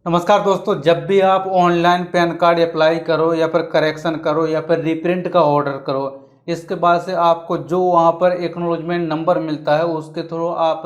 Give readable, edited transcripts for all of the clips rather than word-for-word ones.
नमस्कार दोस्तों, जब भी आप ऑनलाइन पैन कार्ड अप्लाई करो या फिर करेक्शन करो या फिर रीप्रिंट का ऑर्डर करो, इसके बाद से आपको जो वहाँ पर एक्नॉलेजमेंट नंबर मिलता है उसके थ्रू आप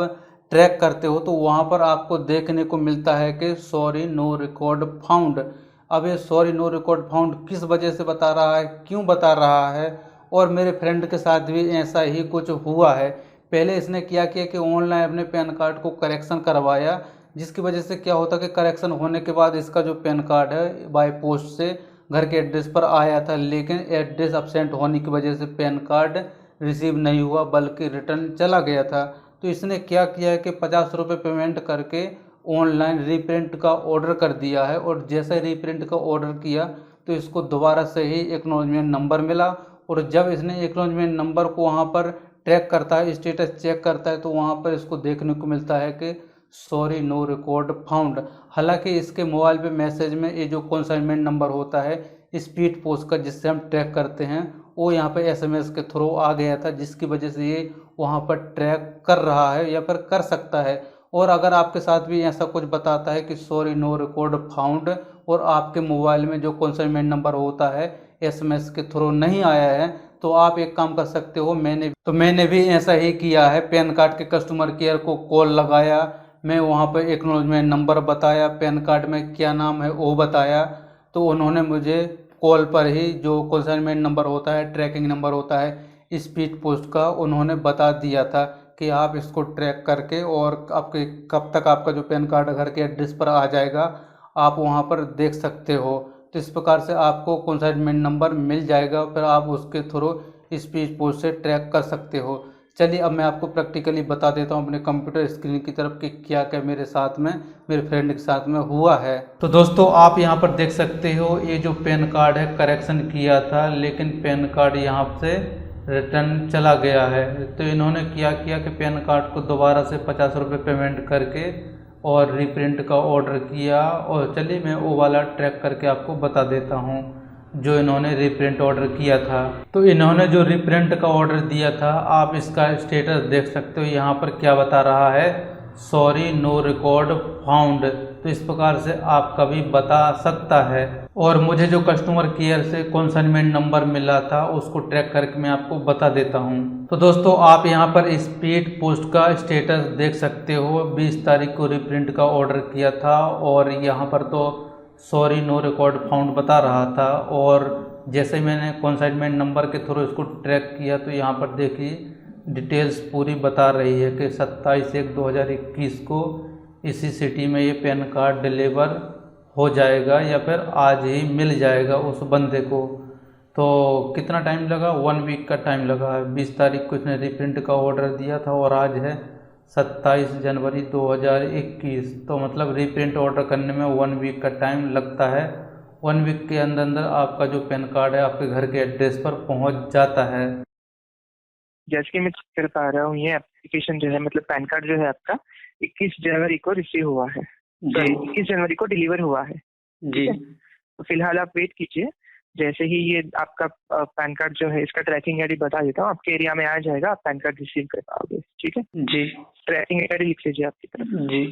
ट्रैक करते हो तो वहाँ पर आपको देखने को मिलता है कि सॉरी नो रिकॉर्ड फाउंड। अब ये सॉरी नो रिकॉर्ड फाउंड किस वजह से बता रहा है, क्यों बता रहा है? और मेरे फ्रेंड के साथ भी ऐसा ही कुछ हुआ है। पहले इसने क्या किया कि ऑनलाइन अपने पैन कार्ड को करेक्शन करवाया, जिसकी वजह से क्या होता कि करेक्शन होने के बाद इसका जो पैन कार्ड है बाय पोस्ट से घर के एड्रेस पर आया था, लेकिन एड्रेस अब्सेंट होने की वजह से पैन कार्ड रिसीव नहीं हुआ बल्कि रिटर्न चला गया था। तो इसने क्या किया है कि 50 रुपये पेमेंट करके ऑनलाइन रीप्रिंट का ऑर्डर कर दिया है, और जैसे रीप्रिंट का ऑर्डर किया तो इसको दोबारा से ही एक्नॉलेजमेंट नंबर मिला। और जब इसने एक्नॉलेजमेंट नंबर को वहाँ पर ट्रैक करता है, स्टेटस चेक करता है, तो वहाँ पर इसको देखने को मिलता है कि सॉरी नो रिकॉर्ड फाउंड। हालांकि इसके मोबाइल पे मैसेज में ये जो कंसाइनमेंट नंबर होता है स्पीड पोस्ट का जिससे हम ट्रैक करते हैं, वो यहाँ पे एसएमएस के थ्रू आ गया था, जिसकी वजह से ये वहाँ पर ट्रैक कर रहा है या फिर कर सकता है। और अगर आपके साथ भी ऐसा कुछ बताता है कि सॉरी नो रिकॉर्ड फाउंड और आपके मोबाइल में जो कंसाइनमेंट नंबर होता है एसएमएस के थ्रू नहीं आया है, तो आप एक काम कर सकते हो। मैंने भी ऐसा ही किया है। पैन कार्ड के कस्टमर केयर को कॉल लगाया, मैं वहाँ पर एक्नॉलेजमेंट नंबर बताया, पैन कार्ड में क्या नाम है वो बताया, तो उन्होंने मुझे कॉल पर ही जो कंसाइनमेंट नंबर होता है, ट्रैकिंग नंबर होता है स्पीड पोस्ट का, उन्होंने बता दिया था कि आप इसको ट्रैक करके और आपके कब तक आपका जो पैन कार्ड घर के एड्रेस पर आ जाएगा आप वहाँ पर देख सकते हो। तो इस प्रकार से आपको कंसाइनमेंट नंबर मिल जाएगा, फिर आप उसके थ्रू स्पीड पोस्ट से ट्रैक कर सकते हो। चलिए अब मैं आपको प्रैक्टिकली बता देता हूँ अपने कंप्यूटर स्क्रीन की तरफ कि क्या क्या मेरे साथ में, मेरे फ्रेंड के साथ में हुआ है। तो दोस्तों आप यहाँ पर देख सकते हो, ये जो पैन कार्ड है करेक्शन किया था, लेकिन पैन कार्ड यहाँ से रिटर्न चला गया है। तो इन्होंने क्या किया कि पैन कार्ड को दोबारा से 50 रुपये पेमेंट करके और रीप्रिंट का ऑर्डर किया। और चलिए मैं वो वाला ट्रैक करके आपको बता देता हूँ जो इन्होंने रीप्रिंट ऑर्डर किया था। तो इन्होंने जो रीप्रिंट का ऑर्डर दिया था, आप इसका स्टेटस देख सकते हो, यहाँ पर क्या बता रहा है, सॉरी नो रिकॉर्ड फाउंड। तो इस प्रकार से आपका भी बता सकता है। और मुझे जो कस्टमर केयर से कंसाइनमेंट नंबर मिला था उसको ट्रैक करके मैं आपको बता देता हूँ। तो दोस्तों आप यहाँ पर स्पीड पोस्ट का स्टेटस देख सकते हो, 20 तारीख को रीप्रिंट का ऑर्डर किया था और यहाँ पर तो सॉरी नो रिकॉर्ड फाउंड बता रहा था। और जैसे मैंने कंसाइनमेंट नंबर के थ्रू इसको ट्रैक किया तो यहाँ पर देखिए डिटेल्स पूरी बता रही है कि 27/1/2021 को इसी सिटी में ये पैन कार्ड डिलीवर हो जाएगा या फिर आज ही मिल जाएगा उस बंदे को। तो कितना टाइम लगा, 1 वीक का टाइम लगा है। 20 तारीख को इसने रीप्रिंट का ऑर्डर दिया था और आज है 27 जनवरी 2021। तो मतलब रीप्रिंट ऑर्डर करने में 1 वीक का टाइम लगता है। 1 वीक के अंदर अंदर आपका जो पैन कार्ड है आपके घर के एड्रेस पर पहुंच जाता है। जैसे कि मैं चेक कर पा रहा हूँ, ये एप्लीकेशन जो है मतलब पैन कार्ड जो है आपका 21 जनवरी को रिसीव हुआ है, जी 21 जनवरी को डिलीवर हुआ है। जी तो फिलहाल आप वेट कीजिए, जैसे ही ये आपका पैन कार्ड जो है इसका ट्रैकिंग आईडी बता देता हूँ, आपके एरिया में आ जाएगा, आप पैन कार्ड रिसीव कर पाओगे। ठीक है जी ट्रैकिंग आईडी लिख लीजिए आपकी तरफ। जी